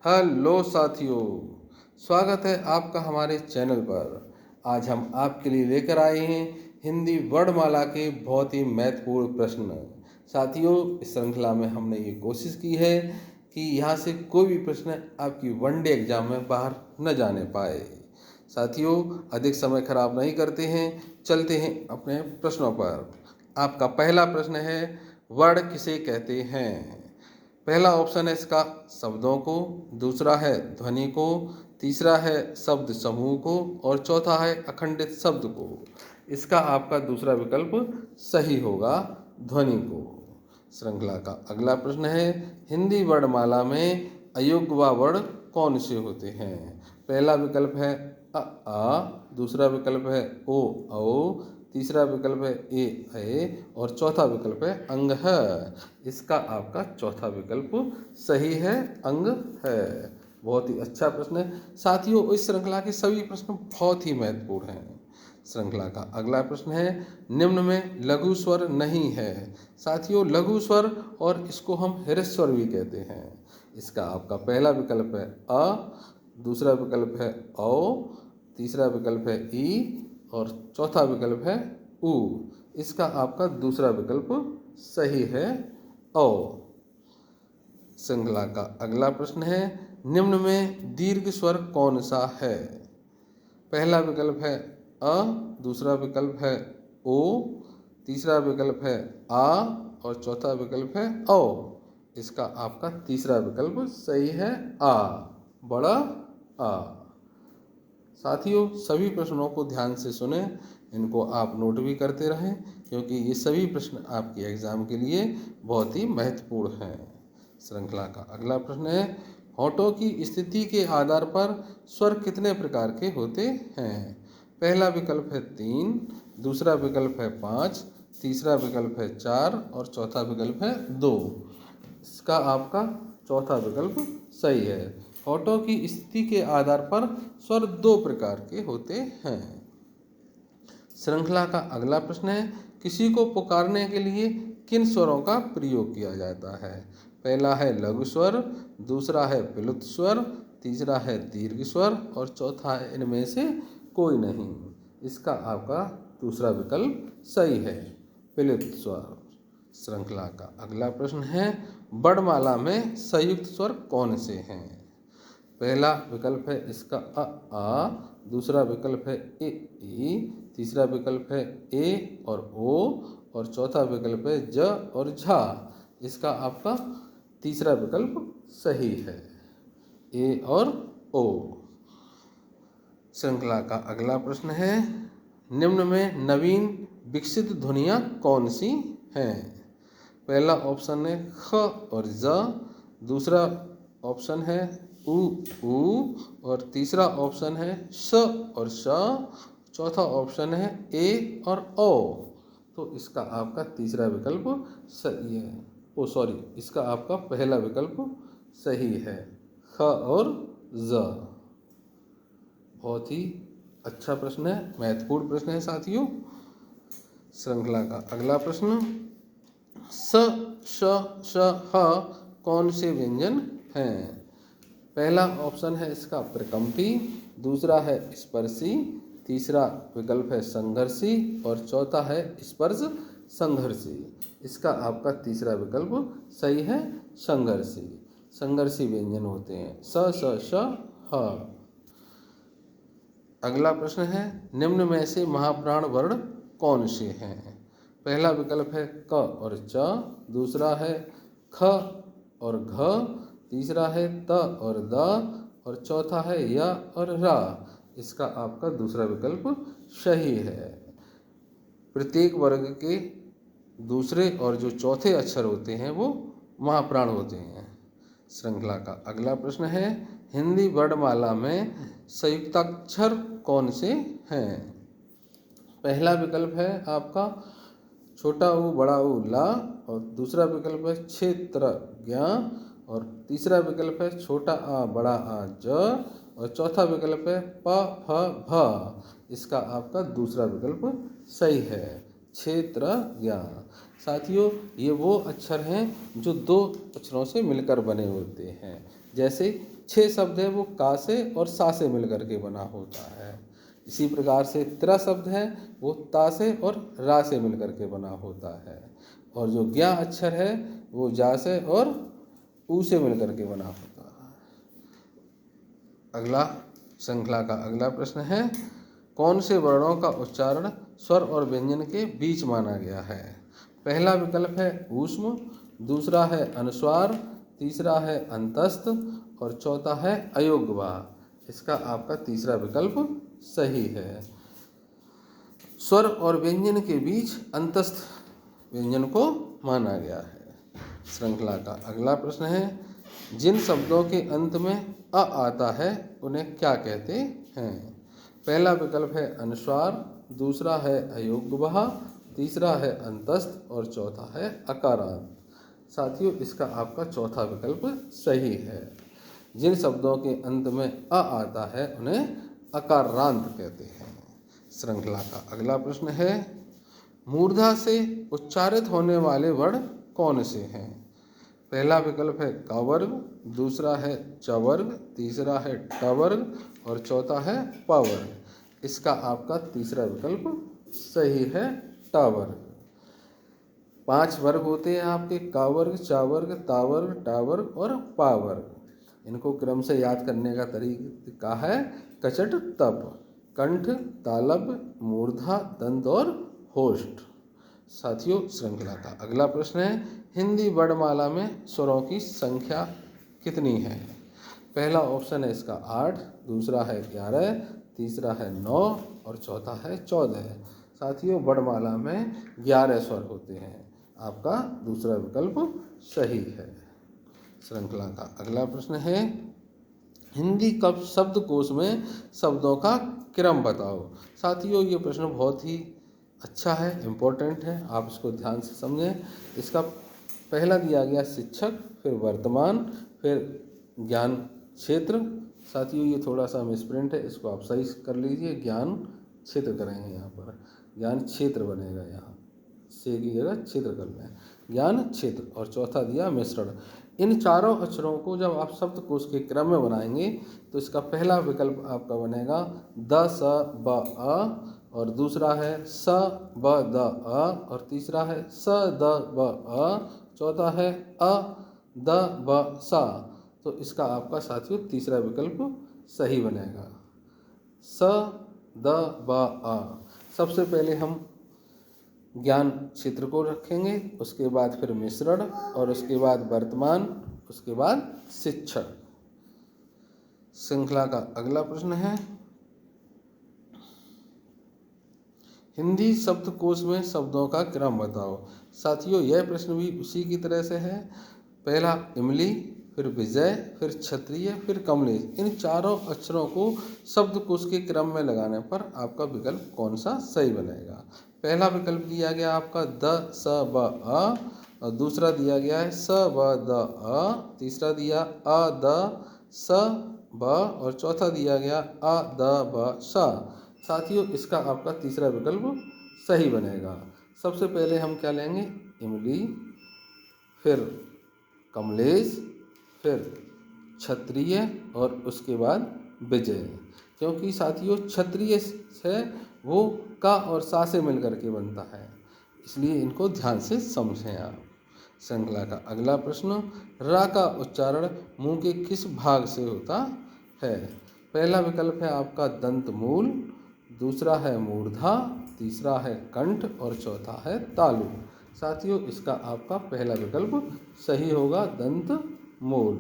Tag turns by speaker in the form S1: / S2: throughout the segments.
S1: Hello साथियों, स्वागत है आपका हमारे चैनल पर। आज हम आपके लिए लेकर आए हैं हिंदी वर्णमाला के बहुत ही महत्वपूर्ण प्रश्न। साथियों, इस श्रृंखला में हमने ये कोशिश की है कि यहाँ से कोई भी प्रश्न आपकी वनडे एग्जाम में बाहर न जाने पाए। साथियों, अधिक समय खराब नहीं करते हैं, चलते हैं अपने प्रश्नों पर। आपका पहला प्रश्न है, वर्ण किसे कहते हैं? पहला ऑप्शन है इसका शब्दों को, दूसरा है ध्वनि को, तीसरा है शब्द समूह को और चौथा है अखंडित शब्द को। इसका आपका दूसरा विकल्प सही होगा, ध्वनि को। श्रृंखला का अगला प्रश्न है, हिंदी वर्णमाला में अयोग्य वर्ण कौन से होते हैं? पहला विकल्प है आ, दूसरा विकल्प है ओ औ, तीसरा विकल्प है ए और चौथा विकल्प है अंग है। इसका आपका चौथा विकल्प सही है, अंग है। बहुत ही अच्छा प्रश्न है साथियों। इस श्रृंखला के सभी प्रश्न बहुत ही महत्वपूर्ण हैं। श्रृंखला का अगला प्रश्न है, निम्न में लघु स्वर नहीं है। साथियों, लघु स्वर और इसको हम हृस्व स्वर भी कहते हैं। इसका आपका पहला विकल्प है अ, दूसरा विकल्प है औ, तीसरा विकल्प है ई और चौथा विकल्प है उ। इसका आपका दूसरा विकल्प सही है, औ। श्रृंखला का अगला प्रश्न है, निम्न में दीर्घ स्वर कौन सा है? पहला विकल्प है अ, दूसरा विकल्प है ओ, तीसरा विकल्प है आ और चौथा विकल्प है औ। इसका आपका तीसरा विकल्प सही है, आ, बड़ा आ। साथियों, सभी प्रश्नों को ध्यान से सुने, इनको आप नोट भी करते रहें क्योंकि ये सभी प्रश्न आपके एग्जाम के लिए बहुत ही महत्वपूर्ण हैं। श्रृंखला का अगला प्रश्न है, होठों की स्थिति के आधार पर स्वर कितने प्रकार के होते हैं? पहला विकल्प है 3, दूसरा विकल्प है 5, तीसरा विकल्प है 4 और चौथा विकल्प है 2। इसका आपका चौथा विकल्प सही है। होठों की स्थिति के आधार पर स्वर 2 प्रकार के होते हैं। श्रृंखला का अगला प्रश्न है, किसी को पुकारने के लिए किन स्वरों का प्रयोग किया जाता है? पहला है लघु स्वर, दूसरा है प्लुत स्वर, तीसरा है दीर्घ स्वर और चौथा है इनमें से कोई नहीं। इसका आपका दूसरा विकल्प सही है, प्लुत स्वर। श्रृंखला का अगला प्रश्न है, वर्णमाला में संयुक्त स्वर कौन से हैं? पहला विकल्प है इसका आ, दूसरा विकल्प है ई, तीसरा विकल्प है ए और ओ और चौथा विकल्प है ज और झा। इसका आपका तीसरा विकल्प सही है, ए और ओ। श्रृंखला का अगला प्रश्न है, निम्न में नवीन विकसित ध्वनियाँ कौन सी हैं? पहला ऑप्शन है ख और ज, दूसरा ऑप्शन है उ और तीसरा ऑप्शन है स और श, चौथा ऑप्शन है ए और ओ। तो इसका आपका तीसरा विकल्प सही है, इसका आपका पहला विकल्प सही है, ख और ज। बहुत ही अच्छा प्रश्न है, महत्वपूर्ण प्रश्न है साथियों। श्रृंखला का अगला प्रश्न, स श श ह कौन से व्यंजन हैं? पहला ऑप्शन है इसका प्रकम्पी, दूसरा है स्पर्शी, तीसरा विकल्प है संघर्षी और चौथा है स्पर्श संघर्षी। इसका आपका तीसरा विकल्प सही है, संघर्षी। संघर्षी व्यंजन होते हैं स श श ह। अगला प्रश्न है, निम्न में से महाप्राण वर्ण कौन से हैं? पहला विकल्प है क और च, दूसरा है ख और घ, तीसरा है त और द और चौथा है य और रा। इसका आपका दूसरा विकल्प सही है। प्रत्येक वर्ग के दूसरे और जो चौथे अक्षर होते हैं वो महाप्राण होते हैं। श्रृंखला का अगला प्रश्न है, हिंदी वर्णमाला में संयुक्ताक्षर कौन से हैं? पहला विकल्प है आपका छोटा ऊ बड़ा ऊ ला और दूसरा विकल्प है क्षेत्र ज्ञ और तीसरा विकल्प है छोटा आ बड़ा आ ज और चौथा विकल्प है प फ भ। इसका आपका दूसरा विकल्प सही है, क्षेत्र ज्ञ। साथियों, ये वो अक्षर हैं जो 2 अक्षरों से मिलकर बने होते हैं, जैसे 6 शब्द है वो का से और सा से मिलकर के बना होता है। इसी प्रकार से त्रा शब्द है वो ता से और रा से मिलकर के बना होता है। और जो ज्ञा अक्षर है वो जा से और ऊ से मिलकर के बना होता है। अगला श्रृंखला का अगला प्रश्न है, कौन से वर्णों का उच्चारण स्वर और व्यंजन के बीच माना गया है? पहला विकल्प है ऊष्म, दूसरा है अनुस्वार, तीसरा है अंतस्थ और चौथा है अयोग्यवाह। इसका आपका तीसरा विकल्प सही है। स्वर और व्यंजन के बीच अंतस्थ व्यंजन को माना गया है। श्रृंखला का अगला प्रश्न है, जिन शब्दों के अंत में अ आता है उन्हें क्या कहते हैं? पहला विकल्प है अनुस्वार, दूसरा है अयोग्यवाह, तीसरा है अंतस्थ और चौथा है अकारांत। साथियों, इसका आपका चौथा विकल्प सही है। जिन शब्दों के अंत में अ आता है उन्हें अकारांत कहते हैं। श्रृंखला का अगला प्रश्न है, मूर्धा से उच्चारित होने वाले वर्ण कौन से हैं? पहला विकल्प है क वर्ग, दूसरा है च वर्ग, तीसरा है ट वर्ग और चौथा है प वर्ग। इसका आपका तीसरा विकल्प सही है, ट वर्ग। 5 वर्ग होते हैं आपके, क वर्ग, च वर्ग, ता वर्ग, ट वर्ग और प वर्ग। इनको क्रम से याद करने का तरीका है कचट तप, कंठ, तालब, मूर्धा, दंत और होष्ठ। साथियों, श्रृंखला का अगला प्रश्न है, हिंदी वर्णमाला में स्वरों की संख्या कितनी है? पहला ऑप्शन है इसका 8, दूसरा है 11, तीसरा है 9 और चौथा है 14। साथियों, वर्णमाला में 11 स्वर होते हैं। आपका दूसरा विकल्प सही है। श्रृंखला का अगला प्रश्न है, हिंदी कब शब्दकोश में शब्दों का क्रम बताओ। साथियों, ये प्रश्न बहुत ही अच्छा है, इम्पोर्टेंट है, आप इसको ध्यान से समझें। इसका पहला दिया गया शिक्षक, फिर वर्तमान, फिर ज्ञान क्षेत्र। साथियों, ये थोड़ा सा मिसप्रिंट है, इसको आप सही कर लीजिए। ज्ञान क्षेत्र करेंगे, यहाँ पर ज्ञान क्षेत्र बनेगा, यहाँ से की जगह क्षेत्र कर लें, ज्ञान क्षेत्र। और चौथा दिया मिश्रण। इन चारों अक्षरों को जब आप शब्दकोश के क्रम में बनाएंगे तो इसका पहला विकल्प आपका बनेगा द स ब अ, और दूसरा है स ब द अ, और तीसरा है स द ब अ, चौथा है अ द ब सा। तो इसका आपका साथियों तीसरा विकल्प सही बनेगा, स द ब अ। सबसे पहले हम ज्ञान क्षेत्र को रखेंगे, उसके बाद फिर मिश्रण और उसके बाद वर्तमान, उसके बाद शिक्षण। श्रृंखला का अगला प्रश्न है, हिंदी शब्दकोश में शब्दों का क्रम बताओ। साथियों, यह प्रश्न भी उसी की तरह से है। पहला इमली, फिर विजय, फिर क्षत्रिय, फिर कमलेश। इन चारों अक्षरों को शब्दकोश के क्रम में लगाने पर आपका विकल्प कौन सा सही बनेगा? पहला विकल्प दिया गया आपका द स ब अ, और दूसरा दिया गया है स ब द अ, तीसरा दिया अ द स ब और चौथा दिया गया अ द ब स। साथियों, इसका आपका तीसरा विकल्प सही बनेगा। सबसे पहले हम क्या लेंगे, इमली, फिर कमलेश, फिर क्षत्रिय और उसके बाद विजय। क्योंकि साथियों क्षत्रिय है वो का और सा से मिलकर के बनता है, इसलिए इनको ध्यान से समझें आप। श्रृंखला का अगला प्रश्न, रा का उच्चारण मुंह के किस भाग से होता है? पहला विकल्प है आपका दंत मूल, दूसरा है मूर्धा, तीसरा है कंठ और चौथा है तालु। साथियों, इसका आपका पहला विकल्प सही होगा, दंत मूल।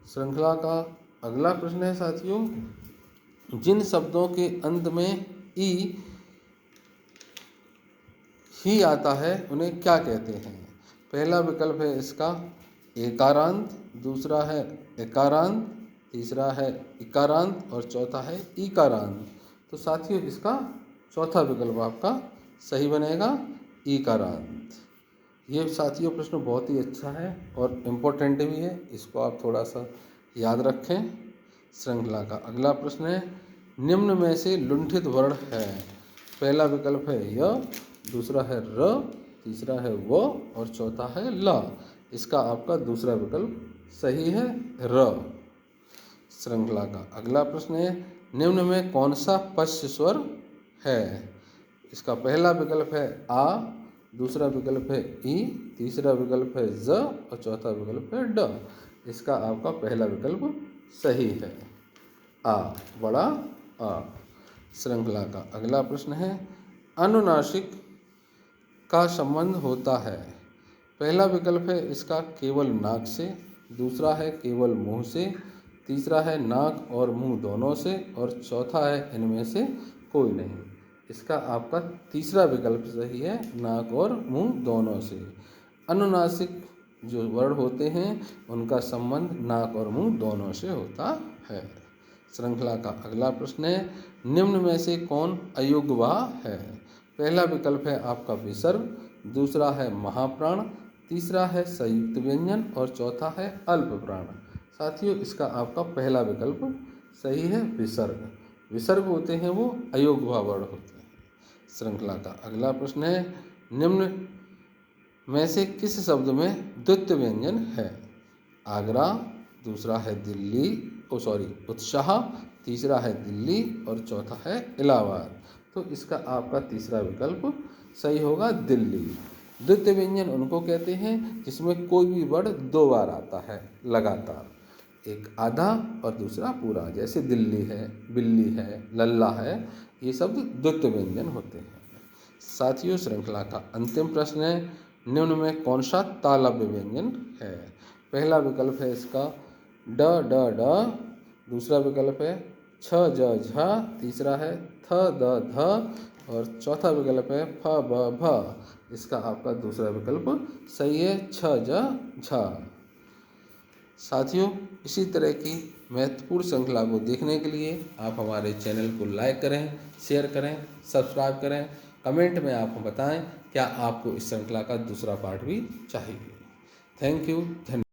S1: श्रृंखला का अगला प्रश्न है साथियों, जिन शब्दों के अंत में ई ही आता है उन्हें क्या कहते हैं? पहला विकल्प है इसका एकारांत, दूसरा है एकारांत, तीसरा है इकारांत और चौथा है ईकारांत। तो साथियों, इसका चौथा विकल्प आपका सही बनेगा, ईकारांत। ये साथियों प्रश्न बहुत ही अच्छा है और इम्पोर्टेंट भी है, इसको आप थोड़ा सा याद रखें। श्रृंखला का अगला प्रश्न है, निम्न में से लुंठित वर्ण है। पहला विकल्प है य, दूसरा है र, तीसरा है व और चौथा है ल। इसका आपका दूसरा विकल्प सही है र। श्रृंखला का अगला प्रश्न है, निम्न में कौन सा पश्य स्वर है? इसका पहला विकल्प है आ, दूसरा विकल्प है ई, तीसरा विकल्प है ज और चौथा विकल्प है ड। इसका आपका पहला विकल्प सही है, आ, बड़ा आ। श्रृंखला का अगला प्रश्न है, अनुनासिक का संबंध होता है। पहला विकल्प है इसका केवल नाक से, दूसरा है केवल मुंह से, तीसरा है नाक और मुंह दोनों से और चौथा है इनमें से कोई नहीं। इसका आपका तीसरा विकल्प सही है, नाक और मुंह दोनों से। अनुनासिक जो वर्ण होते हैं उनका संबंध नाक और मुंह दोनों से होता है। श्रृंखला का अगला प्रश्न है, निम्न में से कौन अयोग्यवाह है? पहला विकल्प है आपका विसर्ग, दूसरा है महाप्राण, तीसरा है संयुक्त व्यंजन और चौथा है अल्प प्राण। साथियों, इसका आपका पहला विकल्प सही है, विसर्ग। विसर्ग होते हैं वो अयोग्यवाह वर्ण होते हैं। श्रृंखला का अगला प्रश्न है, निम्न में से किस शब्द में द्वितीय व्यंजन है? आगरा, दूसरा है दिल्ली, उत्साह, तीसरा है दिल्ली और चौथा है इलाहाबाद। तो इसका आपका तीसरा विकल्प सही होगा, दिल्ली। द्वितीय व्यंजन उनको कहते हैं जिसमें कोई भी वर्ण दो बार आता है लगातार, एक आधा और दूसरा पूरा, जैसे दिल्ली है, बिल्ली है, लल्ला है, ये शब्द द्वितीय व्यंजन होते हैं। साथियों, श्रृंखला का अंतिम प्रश्न है, निम्न में कौन सा तालव्य व्यंजन है? पहला विकल्प है इसका ड ड ड, दूसरा विकल्प है छ ज झ, तीसरा है थ द ध और चौथा विकल्प है फ ब भ। इसका आपका दूसरा विकल्प सही है, छ ज झ। साथियों, इसी तरह की महत्वपूर्ण श्रृंखला को देखने के लिए आप हमारे चैनल को लाइक करें, शेयर करें, सब्सक्राइब करें। कमेंट में आप बताएं क्या आपको इस श्रृंखला का दूसरा पार्ट भी चाहिए। थैंक यू, धन्यवाद।